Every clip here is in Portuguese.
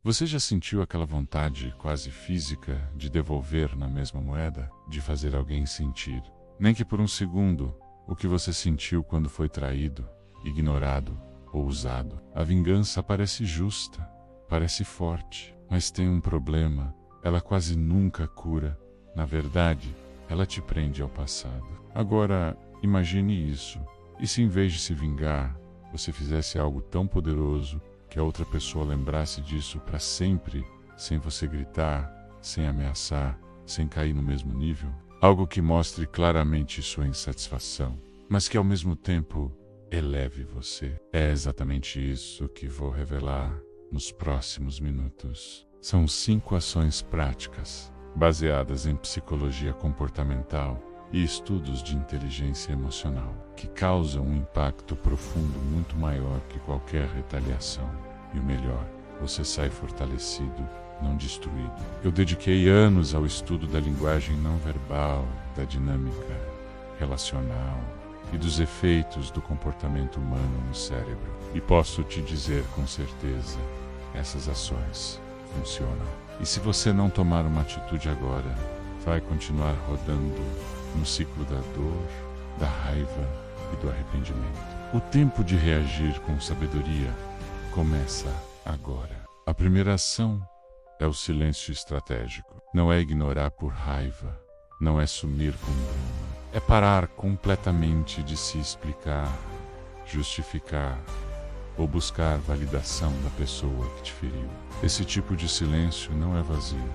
Você já sentiu aquela vontade quase física de devolver na mesma moeda? De fazer alguém sentir, nem que por um segundo, o que você sentiu quando foi traído, ignorado ou usado? A vingança parece justa, parece forte, mas tem um problema: ela quase nunca cura. Na verdade, ela te prende ao passado. Agora, imagine isso. E se em vez de se vingar, você fizesse algo tão poderoso que a outra pessoa lembrasse disso para sempre, sem você gritar, sem ameaçar, sem cair no mesmo nível? Algo que mostre claramente sua insatisfação, mas que ao mesmo tempo eleve você. É exatamente isso que vou revelar nos próximos minutos. São 5 ações práticas, baseadas em psicologia comportamental e estudos de inteligência emocional, que causam um impacto profundo muito maior que qualquer retaliação. E o melhor, você sai fortalecido, não destruído. Eu dediquei anos ao estudo da linguagem não verbal, da dinâmica relacional e dos efeitos do comportamento humano no cérebro. E posso te dizer com certeza, essas ações funcionam. E se você não tomar uma atitude agora, vai continuar rodando no ciclo da dor, da raiva e do arrependimento. O tempo de reagir com sabedoria começa agora. A primeira ação é o silêncio estratégico. Não é ignorar por raiva, não é sumir com drama. É parar completamente de se explicar, justificar ou buscar validação da pessoa que te feriu. Esse tipo de silêncio não é vazio,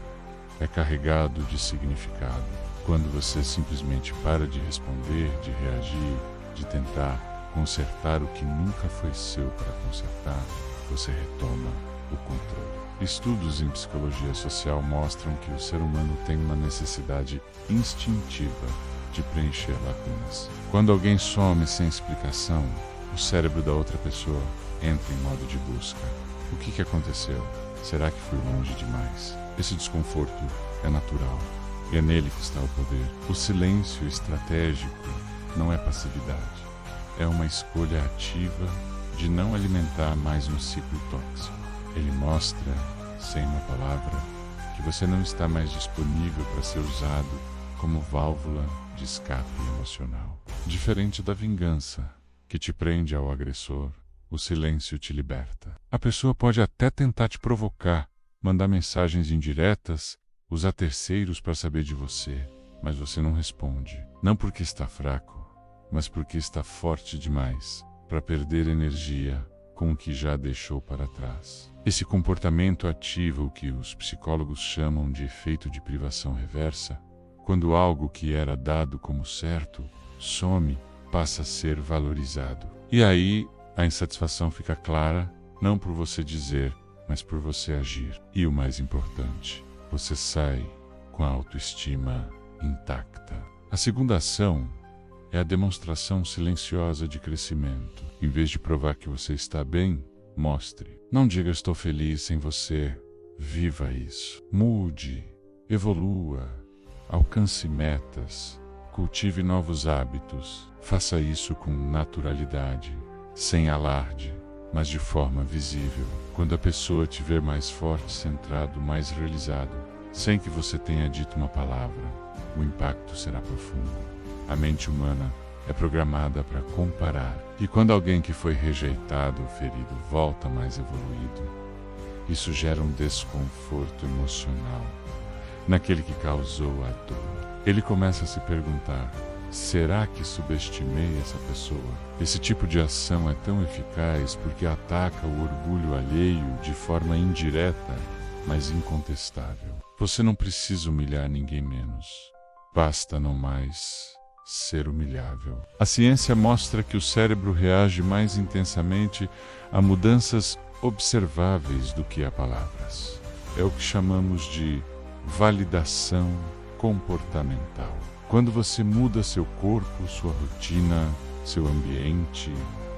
é carregado de significado. Quando você simplesmente para de responder, de reagir, de tentar consertar o que nunca foi seu para consertar, você retoma o controle. Estudos em psicologia social mostram que o ser humano tem uma necessidade instintiva de preencher lacunas. Quando alguém some sem explicação, o cérebro da outra pessoa entra em modo de busca. O que aconteceu? Será que fui longe demais? Esse desconforto é natural. E é nele que está o poder. O silêncio estratégico não é passividade. É uma escolha ativa de não alimentar mais um ciclo tóxico. Ele mostra, sem uma palavra, que você não está mais disponível para ser usado como válvula de escape emocional. Diferente da vingança, que te prende ao agressor, o silêncio te liberta. A pessoa pode até tentar te provocar, mandar mensagens indiretas, usar terceiros para saber de você, mas você não responde. Não porque está fraco, mas porque está forte demais para perder energia com o que já deixou para trás. Esse comportamento ativa o que os psicólogos chamam de efeito de privação reversa. Quando algo que era dado como certo some, passa a ser valorizado. E aí a insatisfação fica clara, não por você dizer, mas por você agir. E o mais importante, você sai com a autoestima intacta. A segunda ação é a demonstração silenciosa de crescimento. Em vez de provar que você está bem, mostre. Não diga estou feliz sem você. Viva isso. Mude, evolua, alcance metas, cultive novos hábitos. Faça isso com naturalidade, sem alarde, mas de forma visível. Quando a pessoa te ver mais forte, centrado, mais realizado, sem que você tenha dito uma palavra, o impacto será profundo. A mente humana é programada para comparar. E quando alguém que foi rejeitado ou ferido volta mais evoluído, isso gera um desconforto emocional naquele que causou a dor. Ele começa a se perguntar: será que subestimei essa pessoa? Esse tipo de ação é tão eficaz porque ataca o orgulho alheio de forma indireta, mas incontestável. Você não precisa humilhar ninguém menos. Basta não mais ser humilhável. A ciência mostra que o cérebro reage mais intensamente a mudanças observáveis do que a palavras. É o que chamamos de validação comportamental. Quando você muda seu corpo, sua rotina, seu ambiente,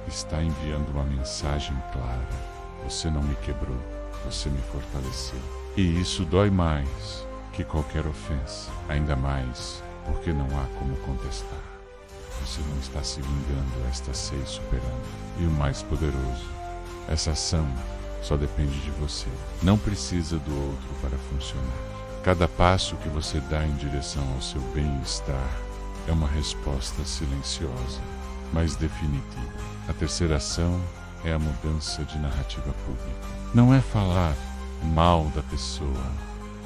está enviando uma mensagem clara: você não me quebrou, você me fortaleceu. E isso dói mais que qualquer ofensa, ainda mais porque não há como contestar. Você não está se vingando, esta se superando. E o mais poderoso, essa ação só depende de você. Não precisa do outro para funcionar. Cada passo que você dá em direção ao seu bem-estar é uma resposta silenciosa, mas definitiva. A terceira ação é a mudança de narrativa pública. Não é falar mal da pessoa,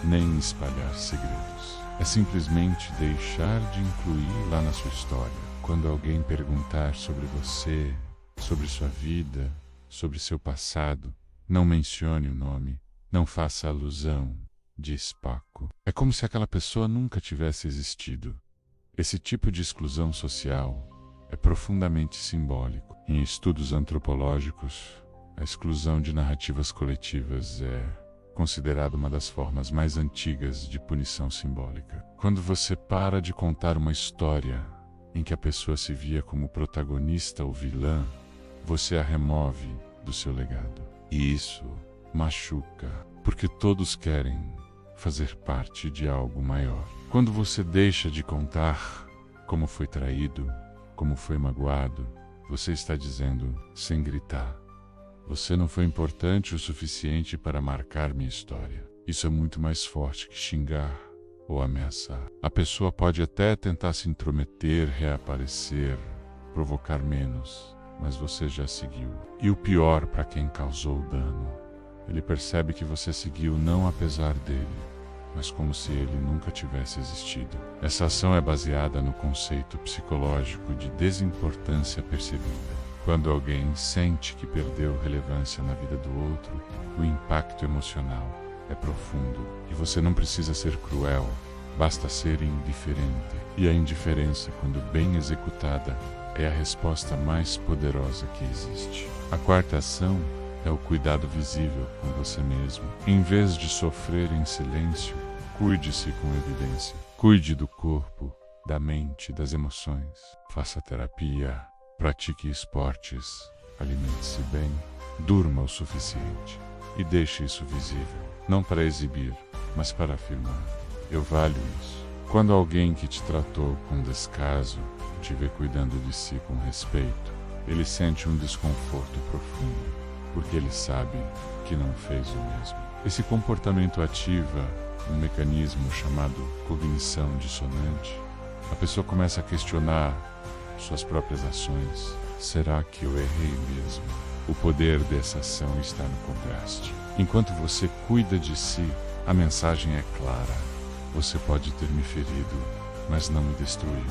nem espalhar segredos. É simplesmente deixar de incluir lá na sua história. Quando alguém perguntar sobre você, sobre sua vida, sobre seu passado, não mencione o nome, não faça alusão, diz Paco. É como se aquela pessoa nunca tivesse existido. Esse tipo de exclusão social é profundamente simbólico. Em estudos antropológicos, a exclusão de narrativas coletivas é considerada uma das formas mais antigas de punição simbólica. Quando você para de contar uma história em que a pessoa se via como protagonista ou vilã, você a remove do seu legado. E isso machuca, porque todos querem fazer parte de algo maior. Quando você deixa de contar como foi traído, como foi magoado, você está dizendo, sem gritar: você não foi importante o suficiente para marcar minha história. Isso é muito mais forte que xingar ou ameaçar. A pessoa pode até tentar se intrometer, reaparecer, provocar menos, mas você já seguiu. E o pior para quem causou o dano, ele percebe que você seguiu não apesar dele, mas como se ele nunca tivesse existido. Essa ação é baseada no conceito psicológico de desimportância percebida. Quando alguém sente que perdeu relevância na vida do outro, o impacto emocional é profundo. E você não precisa ser cruel, basta ser indiferente. E a indiferença, quando bem executada, é a resposta mais poderosa que existe. A quarta ação é o cuidado visível com você mesmo. Em vez de sofrer em silêncio, cuide-se com evidência. Cuide do corpo, da mente, das emoções. Faça terapia, pratique esportes, alimente-se bem, durma o suficiente e deixe isso visível. Não para exibir, mas para afirmar: eu valho isso. Quando alguém que te tratou com descaso te vê cuidando de si com respeito, ele sente um desconforto profundo, porque ele sabe que não fez o mesmo. Esse comportamento ativa um mecanismo chamado cognição dissonante. A pessoa começa a questionar suas próprias ações. Será que eu errei mesmo? O poder dessa ação está no contraste. Enquanto você cuida de si, a mensagem é clara: você pode ter me ferido, mas não me destruiu.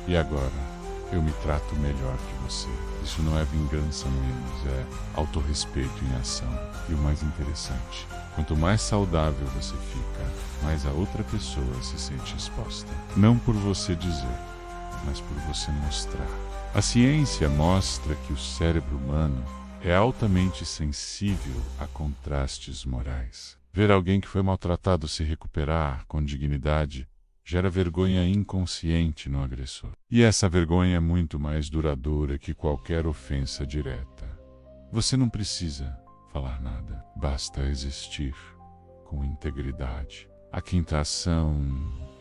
E agora, eu me trato melhor que você. Isso não é vingança menos, é autorrespeito em ação. E o mais interessante, quanto mais saudável você fica, mais a outra pessoa se sente exposta. Não por você dizer, mas por você mostrar. A ciência mostra que o cérebro humano é altamente sensível a contrastes morais. Ver alguém que foi maltratado se recuperar com dignidade gera vergonha inconsciente no agressor. E essa vergonha é muito mais duradoura que qualquer ofensa direta. Você não precisa falar nada, basta existir com integridade. A quinta ação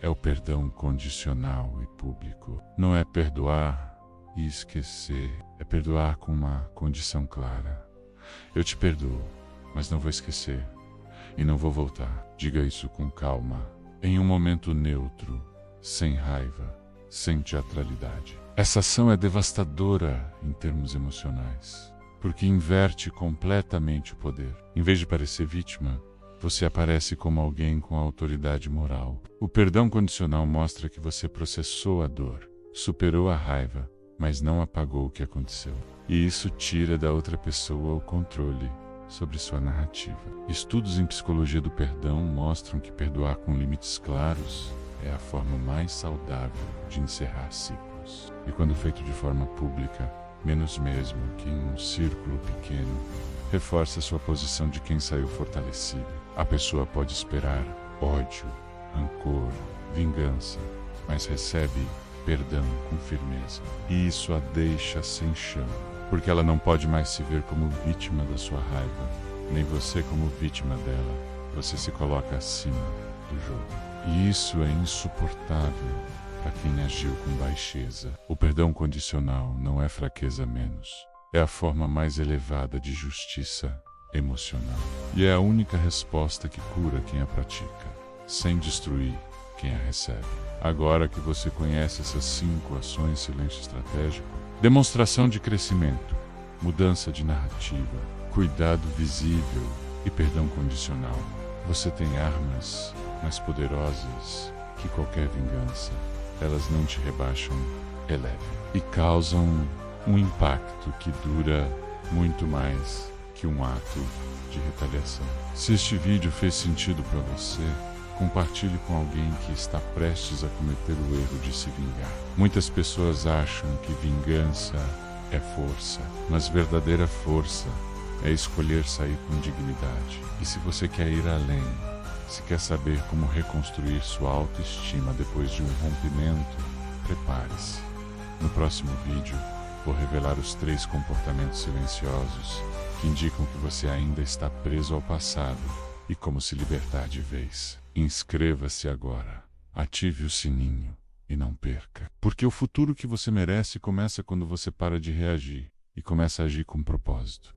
é o perdão condicional e público. Não é perdoar e esquecer, é perdoar com uma condição clara. Eu te perdoo, mas não vou esquecer e não vou voltar. Diga isso com calma, em um momento neutro, sem raiva, sem teatralidade. Essa ação é devastadora em termos emocionais, porque inverte completamente o poder. Em vez de parecer vítima, você aparece como alguém com autoridade moral. O perdão condicional mostra que você processou a dor, superou a raiva, mas não apagou o que aconteceu. E isso tira da outra pessoa o controle sobre sua narrativa. Estudos em psicologia do perdão mostram que perdoar com limites claros é a forma mais saudável de encerrar ciclos. E quando feito de forma pública, menos mesmo que em um círculo pequeno, reforça sua posição de quem saiu fortalecido. A pessoa pode esperar ódio, rancor, vingança, mas recebe perdão com firmeza. E isso a deixa sem chão, porque ela não pode mais se ver como vítima da sua raiva, nem você como vítima dela. Você se coloca acima do jogo. E isso é insuportável para quem agiu com baixeza. O perdão condicional não é fraqueza menos. É a forma mais elevada de justiça emocional. E é a única resposta que cura quem a pratica, sem destruir quem a recebe. Agora que você conhece essas 5 ações silêncio estratégico, demonstração de crescimento, mudança de narrativa, cuidado visível e perdão condicional, você tem armas mais poderosas que qualquer vingança. Elas não te rebaixam, elevam e causam um impacto que dura muito mais que um ato de retaliação. Se este vídeo fez sentido para você, compartilhe com alguém que está prestes a cometer o erro de se vingar. Muitas pessoas acham que vingança é força, mas verdadeira força é escolher sair com dignidade. E se você quer ir além, se quer saber como reconstruir sua autoestima depois de um rompimento, prepare-se. No próximo vídeo, vou revelar os 3 comportamentos silenciosos que indicam que você ainda está preso ao passado e como se libertar de vez. Inscreva-se agora, ative o sininho e não perca. Porque o futuro que você merece começa quando você para de reagir e começa a agir com propósito.